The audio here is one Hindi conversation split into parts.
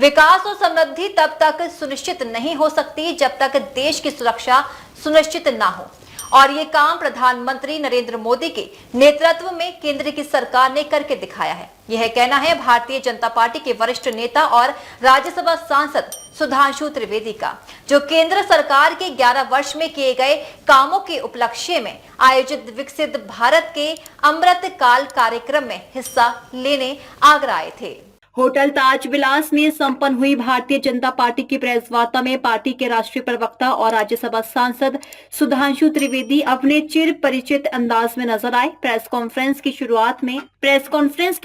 विकास और समृद्धि तब तक सुनिश्चित नहीं हो सकती जब तक देश की सुरक्षा सुनिश्चित ना हो, और ये काम प्रधानमंत्री नरेंद्र मोदी के नेतृत्व में केंद्र की सरकार ने करके दिखाया है। यह कहना है भारतीय जनता पार्टी के वरिष्ठ नेता और राज्यसभा सांसद सुधांशु त्रिवेदी का, जो केंद्र सरकार के 11 वर्ष में किए गए कामों के उपलक्ष्य में आयोजित विकसित भारत के अमृत काल कार्यक्रम में हिस्सा लेने आगरा आए थे। होटल ताज विलास में संपन्न हुई भारतीय जनता पार्टी की प्रेस वार्ता में पार्टी के राष्ट्रीय प्रवक्ता और राज्यसभा सांसद सुधांशु त्रिवेदी अपने चिर परिचित अंदाज में नजर आए। प्रेस कॉन्फ्रेंस की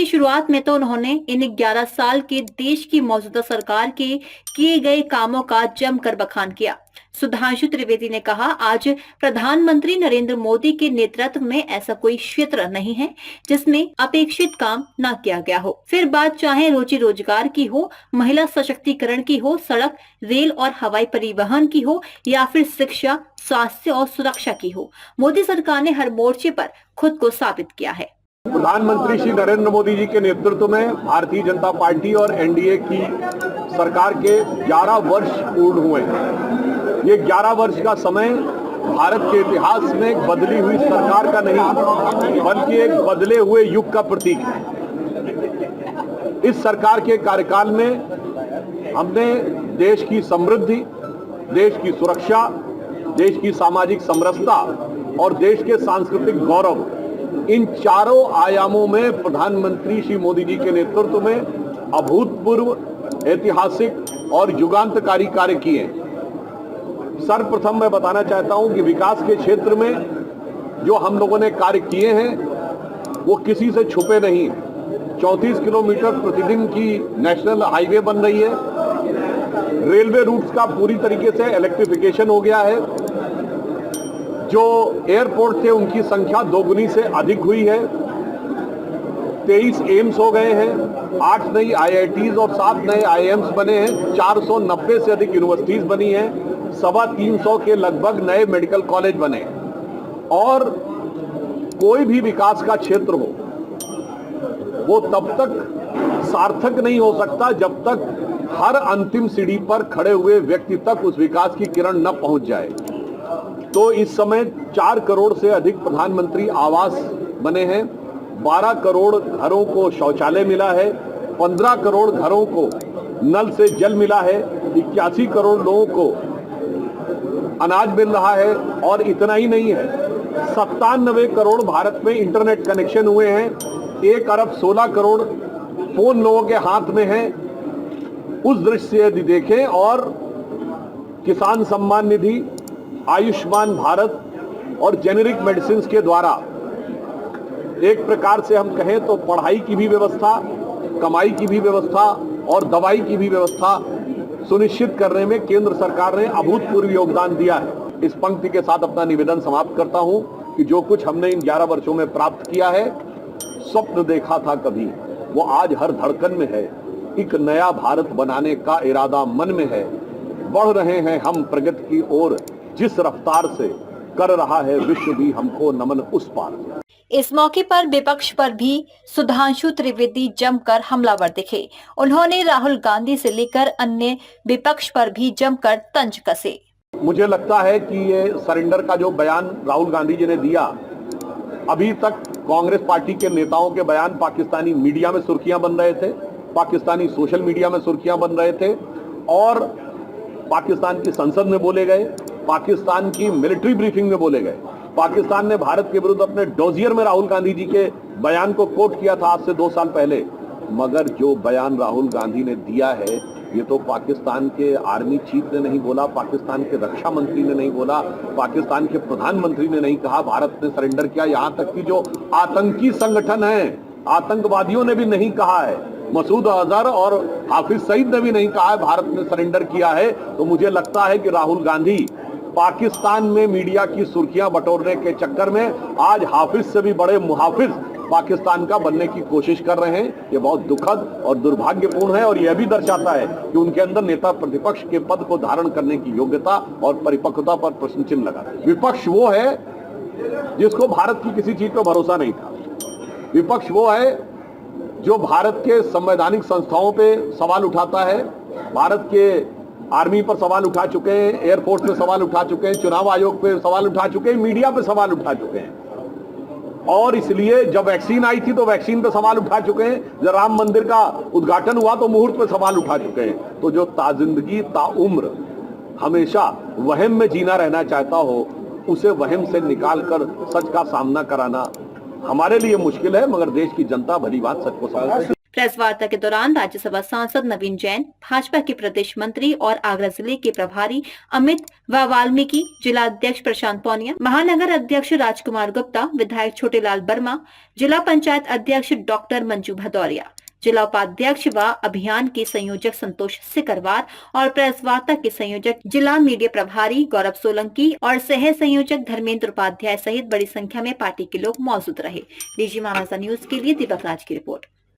शुरुआत में तो उन्होंने इन 11 साल के देश की मौजूदा सरकार के किए गए कामों का जमकर बखान किया। सुधांशु त्रिवेदी ने कहा, आज प्रधानमंत्री नरेंद्र मोदी के नेतृत्व में ऐसा कोई क्षेत्र नहीं है जिसमें अपेक्षित काम न किया गया हो। फिर बात चाहे रोजी रोजगार की हो, महिला सशक्तिकरण की हो, सड़क, रेल और हवाई परिवहन की हो, या फिर शिक्षा, स्वास्थ्य और सुरक्षा की हो, मोदी सरकार ने हर मोर्चे पर खुद को साबित किया है। प्रधानमंत्री श्री नरेंद्र मोदी जी के नेतृत्व में भारतीय जनता पार्टी और एनडीए की सरकार के 11 वर्ष पूर्ण हुए हैं। ये 11 वर्ष का समय भारत के इतिहास में एक बदली हुई सरकार का नहीं, बल्कि एक बदले हुए युग का प्रतीक है। इस सरकार के कार्यकाल में हमने देश की समृद्धि, देश की सुरक्षा, देश की सामाजिक समरसता और देश के सांस्कृतिक गौरव, इन चारों आयामों में प्रधानमंत्री श्री मोदी जी के नेतृत्व में अभूतपूर्व, ऐतिहासिक और युगांतकारी कार्य किए। सर्वप्रथम मैं बताना चाहता हूं कि विकास के क्षेत्र में जो हम लोगों ने कार्य किए हैं वो किसी से छुपे नहीं। 34 किलोमीटर प्रतिदिन की नेशनल हाईवे बन रही है। रेलवे रूट्स का पूरी तरीके से इलेक्ट्रिफिकेशन हो गया है। जो एयरपोर्ट थे उनकी संख्या दोगुनी से अधिक हुई है। 23 एम्स हो गए हैं, 8 नई आईआईटीज और 7 नए आईएम्स बने हैं, 490 से अधिक यूनिवर्सिटीज बनी हैं, 325 के लगभग नए मेडिकल कॉलेज बने। और कोई भी विकास का क्षेत्र हो वो तब तक सार्थक नहीं हो सकता जब तक हर अंतिम सीढ़ी पर खड़े हुए व्यक्ति तक उस विकास की किरण न पहुंच जाए। तो इस समय 4 करोड़ से अधिक प्रधानमंत्री आवास बने हैं, 12 करोड़ घरों को शौचालय मिला है, 15 करोड़ घरों को नल से जल मिला है, 81 करोड़ लोगों को अनाज मिल रहा है। और इतना ही नहीं है, 97 करोड़ भारत में इंटरनेट कनेक्शन हुए हैं, 1 अरब 16 करोड़ फोन लोगों के हाथ में है। उस दृष्टि से यदि देखें, और किसान सम्मान निधि, आयुष्मान भारत और जेनेरिक मेडिसिन के द्वारा एक प्रकार से हम कहें तो पढ़ाई की भी व्यवस्था, कमाई की भी व्यवस्था और दवाई की भी व्यवस्था सुनिश्चित करने में केंद्र सरकार ने अभूतपूर्व योगदान दिया है। इस पंक्ति के साथ अपना निवेदन समाप्त करता हूं कि जो कुछ हमने इन 11 वर्षों में प्राप्त किया है, स्वप्न देखा था कभी, वो आज हर धड़कन में है। एक नया भारत बनाने का इरादा मन में है। बढ़ रहे हैं हम प्रगति की ओर, जिस रफ्तार से कर रहा है विश्व भी हमको नमन उस पार। इस मौके पर विपक्ष पर भी सुधांशु त्रिवेदी जमकर हमलावर दिखे। उन्होंने राहुल गांधी से लेकर अन्य विपक्ष पर भी जमकर तंज कसे। मुझे लगता है कि ये सरेंडर का जो बयान राहुल गांधी जी ने दिया, अभी तक कांग्रेस पार्टी के नेताओं के बयान पाकिस्तानी मीडिया में सुर्खियां बन रहे थे, पाकिस्तानी सोशल मीडिया में सुर्खियां बन रहे थे, और पाकिस्तान की संसद में बोले गए, पाकिस्तान की मिलिट्री ब्रीफिंग में बोले गए। पाकिस्तान ने भारत के विरुद्ध अपने डोजियर में राहुल गांधी जी के बयान को कोट किया था आज से 2 साल पहले। मगर जो बयान राहुल गांधी ने दिया है, ये तो पाकिस्तान के आर्मी चीफ ने नहीं बोला, पाकिस्तान के रक्षा मंत्री ने नहीं बोला, पाकिस्तान के प्रधानमंत्री ने नहीं कहा भारत ने सरेंडर किया। यहाँ तक कि जो आतंकी संगठन है, आतंकवादियों ने भी नहीं कहा है। मसूद अजहर और हाफिज सईद ने भी नहीं कहा है भारत ने सरेंडर किया है। तो मुझे लगता है कि राहुल गांधी पाकिस्तान में मीडिया की सुर्खियां बटोरने के चक्कर में आज हाफिज से भी बड़े मुहाफिज पाकिस्तान का बनने की कोशिश कर रहे हैं। ये बहुत दुखद और दुर्भाग्यपूर्ण है, और यह भी दर्शाता है कि उनके अंदर नेता प्रतिपक्ष के पद को धारण करने की योग्यता और परिपक्वता पर प्रश्न चिन्ह लगा। विपक्ष वो है जिसको भारत की किसी चीज पर भरोसा नहीं था। विपक्ष वो है जो भारत के संवैधानिक संस्थाओं पे सवाल उठाता है, भारत के आर्मी पर सवाल उठा चुके हैं, एयरफोर्स पे सवाल उठा चुके हैं, चुनाव आयोग पे सवाल उठा चुके हैं, मीडिया पे सवाल उठा चुके हैं। और इसलिए जब वैक्सीन आई थी तो वैक्सीन पे सवाल उठा चुके हैं, जब राम मंदिर का उद्घाटन हुआ तो मुहूर्त पे सवाल उठा चुके हैं। तो जो ताजिंदगी ताउम्र हमेशा वहम में जीना रहना चाहता हो, उसे वहम से निकालकर सच का सामना कराना हमारे लिए मुश्किल है, मगर देश की जनता भली बात सच को समझती है। प्रेस वार्ता के दौरान राज्यसभा सांसद नवीन जैन, भाजपा के प्रदेश मंत्री और आगरा जिले के प्रभारी अमित व वाल्मीकि, जिला अध्यक्ष प्रशांत पौनिया, महानगर अध्यक्ष राजकुमार गुप्ता, विधायक छोटेलाल वर्मा, जिला पंचायत अध्यक्ष डॉक्टर मंजू भदौरिया, जिला उपाध्यक्ष व अभियान के संयोजक संतोष सिकरवार और प्रेस वार्ता के संयोजक जिला मीडिया प्रभारी गौरव सोलंकी और सह संयोजक धर्मेंद्र उपाध्याय सहित बड़ी संख्या में पार्टी के लोग मौजूद रहे। डीजी मानसा न्यूज के लिए दीपक राज की रिपोर्ट।